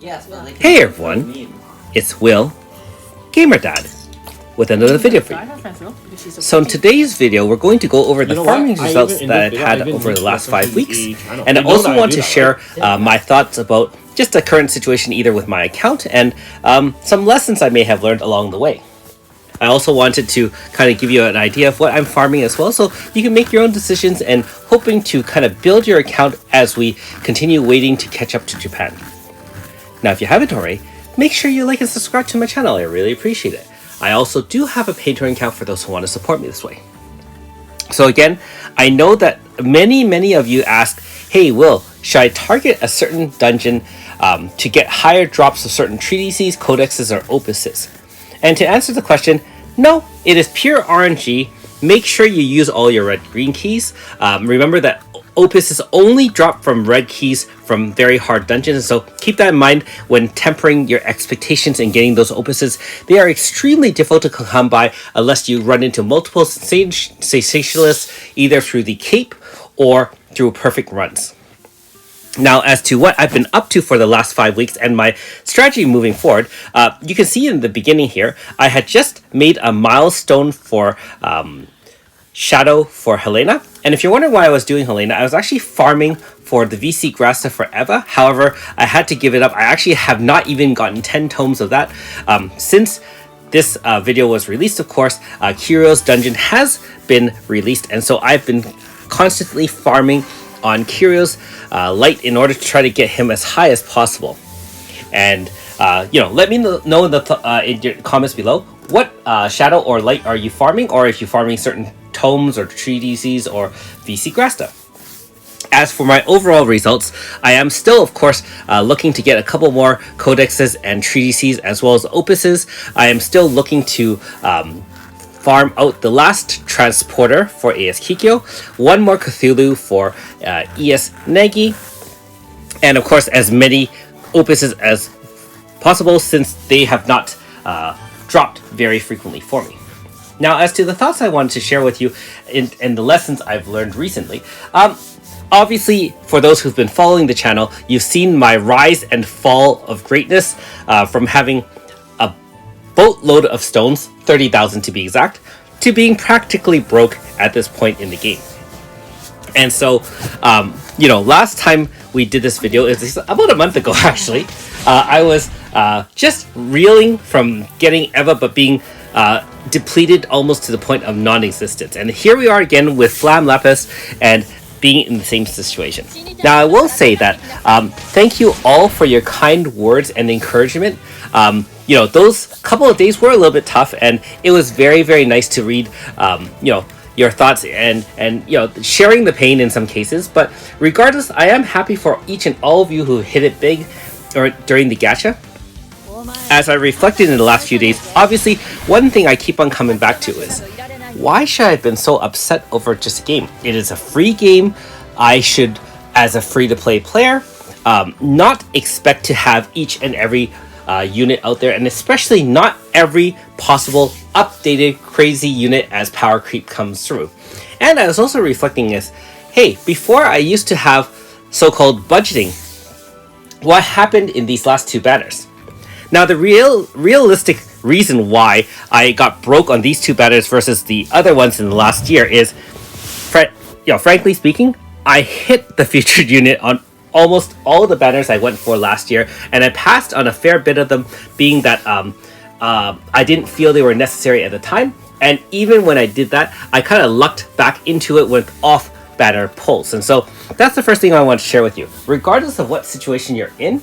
Hey everyone, it's Will, Gamer Dad, with another video for you. So in today's video, we're going to go over the farming results that I've had over the last 5 weeks, and I also want to share my thoughts about just the current situation either with my account and some lessons I may have learned along the way. I also wanted to kind of give you an idea of what I'm farming as well, so you can make your own decisions and hoping to kind of build your account as we continue waiting to catch up to Japan. Now, if you haven't already, make sure you like and subscribe to my channel. I really appreciate it. I also do have a Patreon account for those who want to support me this way. So again, I know that many of you ask, hey Will, should I target a certain dungeon to get higher drops of certain treatises, codexes, or opuses? And to answer the question, no, it is pure RNG. Make sure you use all your red-green keys. Remember that opuses only drop from red keys from very hard dungeons, so keep that in mind when tempering your expectations and getting those opuses. They are extremely difficult to come by unless you run into multiple sensationalists either through the cape or through perfect runs. Now, as to what I've been up to for the last 5 weeks and my strategy moving forward, you can see in the beginning here, I had just made a milestone for Shadow for Helena. And if you're wondering why I was doing Helena, I was actually farming for the VC Grasta for Eva. However, I had to give it up. I actually have not even gotten 10 tomes of that. Since this video was released, of course, Kirio's Dungeon has been released. And so I've been constantly farming on Kirio's Light in order to try to get him as high as possible. And, let me know in your comments below what Shadow or Light are you farming, or if you're farming certain tomes or treatises or VC Grasta. As for my overall results, I am still, of course, looking to get a couple more codexes and treatises as well as opuses. I am still looking to farm out the last transporter for AS Kikyo, one more Cthulhu for ES Negi, and of course as many opuses as possible since they have not dropped very frequently for me. Now, as to the thoughts I wanted to share with you in the lessons I've learned recently, obviously, for those who've been following the channel, you've seen my rise and fall of greatness from having a boatload of stones, 30,000 to be exact, to being practically broke at this point in the game. And so, last time we did this video, is about a month ago actually, I was just reeling from getting Eva but being depleted almost to the point of non-existence. And here we are again with Flam Lapis and being in the same situation. Now, I will say that thank you all for your kind words and encouragement. Those couple of days were a little bit tough, and it was very nice to read your thoughts and sharing the pain in some cases. But regardless, I am happy for each and all of you who hit it big or during the gacha. As I reflected in the last few days, obviously one thing I keep on coming back to is, why should I have been so upset over just a game? It is a free game. I should, as a free-to-play player, not expect to have each and every unit out there, and especially not every possible updated crazy unit as power creep comes through. And I was also reflecting as, hey, before I used to have so-called budgeting, what happened in these last two banners? Now, the realistic reason why I got broke on these two banners versus the other ones in the last year is, frankly speaking, I hit the featured unit on almost all the banners I went for last year, and I passed on a fair bit of them, being that I didn't feel they were necessary at the time. And even when I did that, I kind of lucked back into it with off-banner pulls. And so that's the first thing I want to share with you. Regardless of what situation you're in,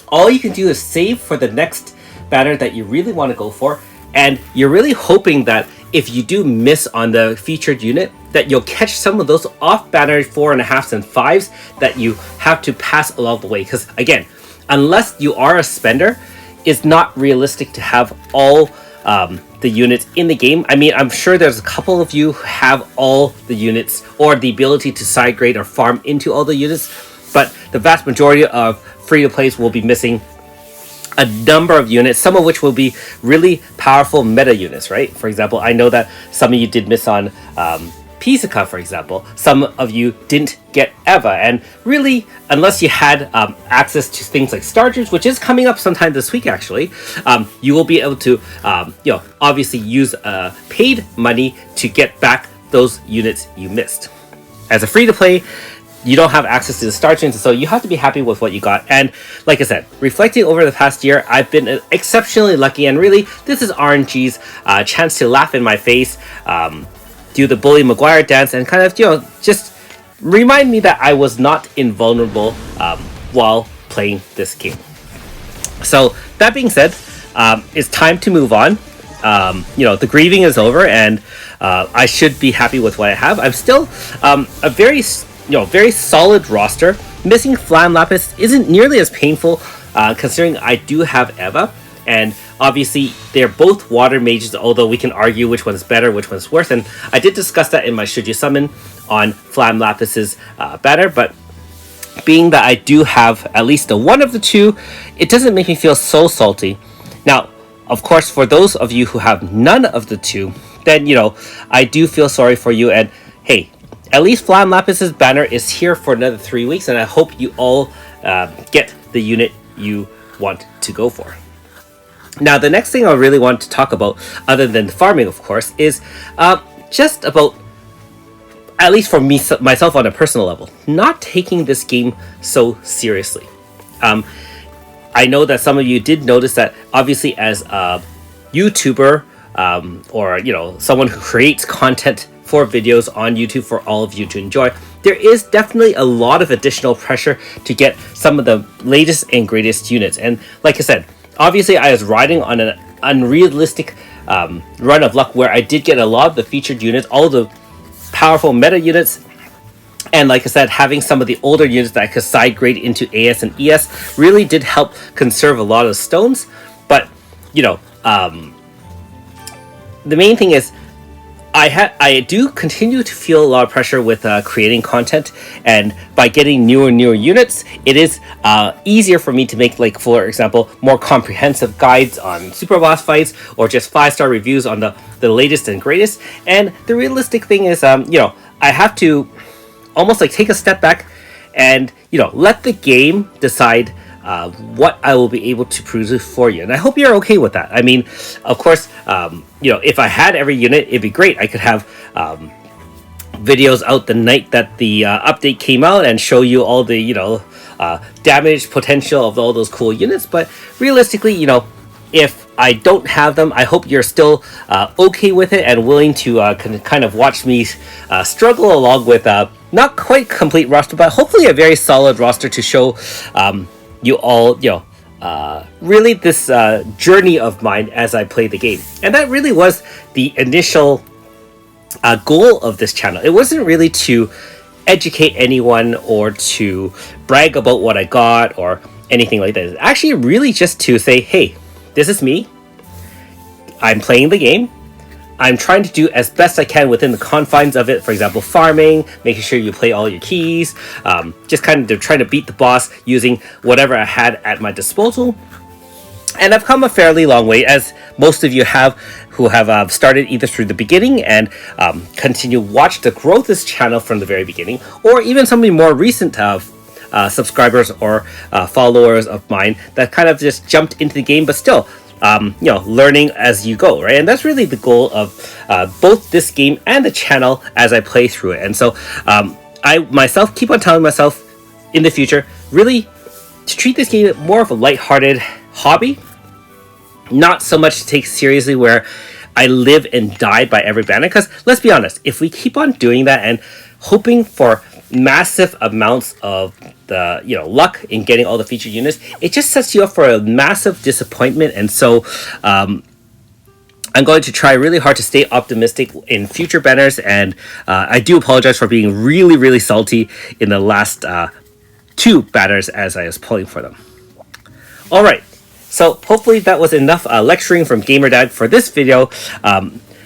all you can do is save for the next banner that you really want to go for, and you're really hoping that if you do miss on the featured unit, that you'll catch some of those off-banner 4.5s and 5s that you have to pass along the way. Because again, unless you are a spender, it's not realistic to have all the units in the game. I mean, I'm sure there's a couple of you who have all the units or the ability to side grade or farm into all the units, but the vast majority of free-to-plays will be missing a number of units, some of which will be really powerful meta units, right? For example, I know that some of you did miss on Pisaka, for example, some of you didn't get Eva, and really, unless you had access to things like Starters, which is coming up sometime this week actually, you will be able to obviously use paid money to get back those units you missed. As a free-to-play, you don't have access to the star chains, so you have to be happy with what you got. And like I said, reflecting over the past year, I've been exceptionally lucky, and really, this is RNG's chance to laugh in my face, do the Bully Maguire dance, and kind of, just remind me that I was not invulnerable while playing this game. So that being said, it's time to move on. The grieving is over, and I should be happy with what I have. I'm still a very solid roster. Missing Flam Lapis isn't nearly as painful, considering I do have Eva, and obviously they're both water mages, although we can argue which one's better, which one's worse, and I did discuss that in my Should You Summon on Flam Lapis's banner, but being that I do have at least a one of the two, it doesn't make me feel so salty. Now, of course, for those of you who have none of the two, then, I do feel sorry for you, and hey, at least Flam Lapis's banner is here for another 3 weeks, and I hope you all get the unit you want to go for. Now, the next thing I really want to talk about, other than farming, of course, is just about, at least for me, myself on a personal level, not taking this game so seriously. I know that some of you did notice that, obviously, as a YouTuber or someone who creates content for videos on YouTube for all of you to enjoy, there is definitely a lot of additional pressure to get some of the latest and greatest units. And like I said, obviously I was riding on an unrealistic run of luck where I did get a lot of the featured units, all the powerful meta units, and like I said, having some of the older units that I could side grade into AS and ES really did help conserve a lot of stones. But the main thing is, I do continue to feel a lot of pressure with creating content, and by getting newer units, it is easier for me to make, like, for example, more comprehensive guides on super boss fights, or just 5-star reviews on the latest and greatest. And the realistic thing is, I have to almost like take a step back and let the game decide what I will be able to produce for you, and I hope you're okay with that. I mean, of course, if I had every unit, it'd be great. I could have videos out the night that the update came out and show you all the damage potential of all those cool units. But realistically, if I don't have them, I hope you're still okay with it and willing to kind of watch me struggle along with not quite complete roster, but hopefully a very solid roster to show you all, really this journey of mine as I play the game. And that really was the initial goal of this channel. It wasn't really to educate anyone or to brag about what I got or anything like that. It's actually really just to say, hey, this is me. I'm playing the game. I'm trying to do as best I can within the confines of it. For example, farming, making sure you play all your keys, just kind of trying to beat the boss using whatever I had at my disposal. And I've come a fairly long way, as most of you have, who have started either through the beginning and continue watch the growth of this channel from the very beginning, or even some of the more recent subscribers or followers of mine that kind of just jumped into the game, but still learning as you go, right? And that's really the goal of both this game and the channel as I play through it. And so I myself keep on telling myself in the future, really to treat this game more of a lighthearted hobby, not so much to take seriously where I live and die by every banner. Because let's be honest, if we keep on doing that and hoping for massive amounts of the luck in getting all the featured units, it just sets you up for a massive disappointment. And so I'm going to try really hard to stay optimistic in future banners, and I do apologize for being really salty in the last 2 banners as I was pulling for them. All right, so hopefully that was enough lecturing from GamerDad for this video.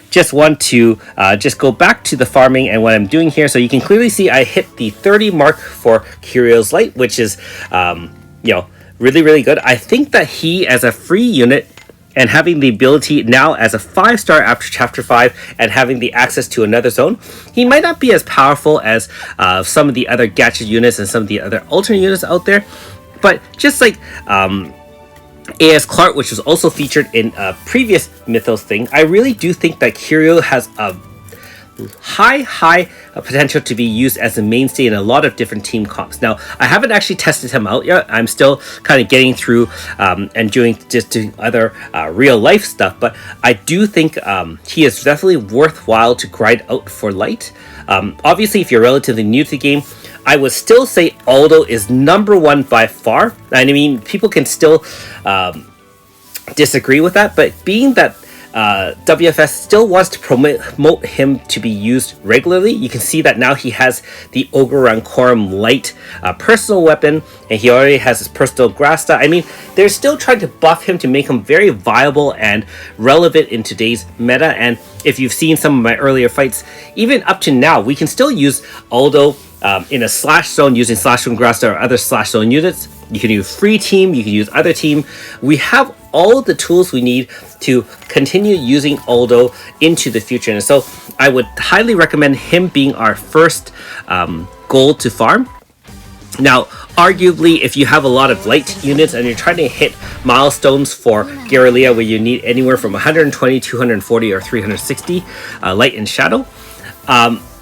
Just want to just go back to the farming and what I'm doing here. So you can clearly see I hit the 30 mark for Curio's Light, which is really good. I think that he, as a free unit, and having the ability now as a 5-star after Chapter 5 and having the access to another zone, he might not be as powerful as some of the other gadget units and some of the other alternate units out there. But just like A.S. Clark, which was also featured in a previous Mythos thing, I really do think that Kiryu has a high potential to be used as a mainstay in a lot of different team comps. Now, I haven't actually tested him out yet. I'm still kind of getting through and doing other real life stuff, but I do think he is definitely worthwhile to grind out for light. Obviously, if you're relatively new to the game, I would still say Aldo is number 1 by far. And I mean, people can still disagree with that, but being that WFS still wants to promote him to be used regularly. You can see that now he has the Ogre Rancorum Light personal weapon, and he already has his personal Grasta. I mean, they're still trying to buff him to make him very viable and relevant in today's meta. And if you've seen some of my earlier fights, even up to now, we can still use Aldo in a slash zone using slash zone Grasta or other slash zone units. You can use free team, you can use other team. We have all the tools we need to continue using Aldo into the future. And so I would highly recommend him being our first goal to farm. Now, arguably, if you have a lot of light units and you're trying to hit milestones for Guerrilla where you need anywhere from 120, 240, or 360 light and shadow,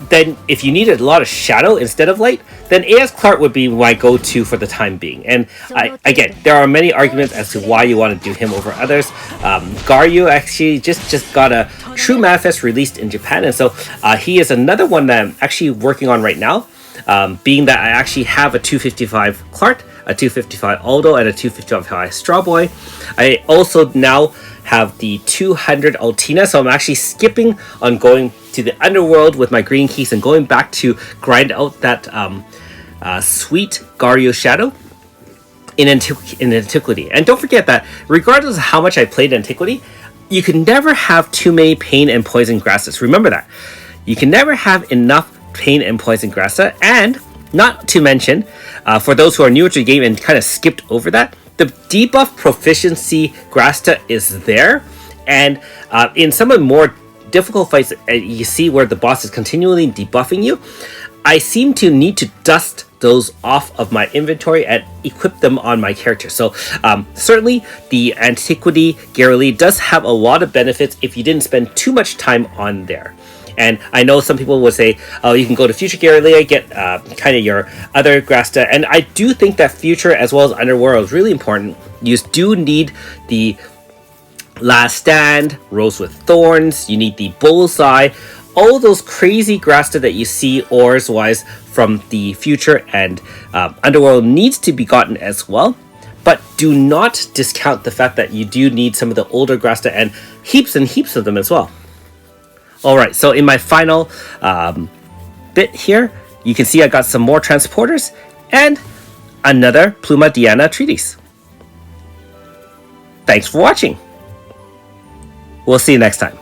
then if you need a lot of shadow instead of light, then A.S. Clark would be my go-to for the time being. And again, there are many arguments as to why you want to do him over others. Garyu actually just got a True Manifest released in Japan, and so he is another one that I'm actually working on right now, being that I actually have a 255 Clark, a 255 Aldo, and a 255 Strawboy. I also now have the 200 Altina, so I'm actually skipping on going to the underworld with my green keys and going back to grind out that sweet Garyu Shadow in Antiquity. And don't forget that regardless of how much I played Antiquity, you can never have too many Pain and Poison Grasses. Remember that. You can never have enough Pain and Poison Grassa, and not to mention, for those who are newer to the game and kind of skipped over that, the debuff proficiency Grasta is there, and in some of the more difficult fights you see where the boss is continually debuffing you, I seem to need to dust those off of my inventory and equip them on my character. So certainly the Antiquity Guerrilla does have a lot of benefits if you didn't spend too much time on there. And I know some people would say, oh, you can go to Future Guerrilla, get kind of your other Grasta. And I do think that Future as well as Underworld is really important. You do need the Last Stand, Rose with Thorns, you need the Bullseye, all those crazy Grasta that you see ores-wise from the Future and Underworld needs to be gotten as well. But do not discount the fact that you do need some of the older Grasta and heaps of them as well. Alright, so in my final bit here, you can see I got some more transporters and another Pluma Diana treatise. Thanks for watching. We'll see you next time.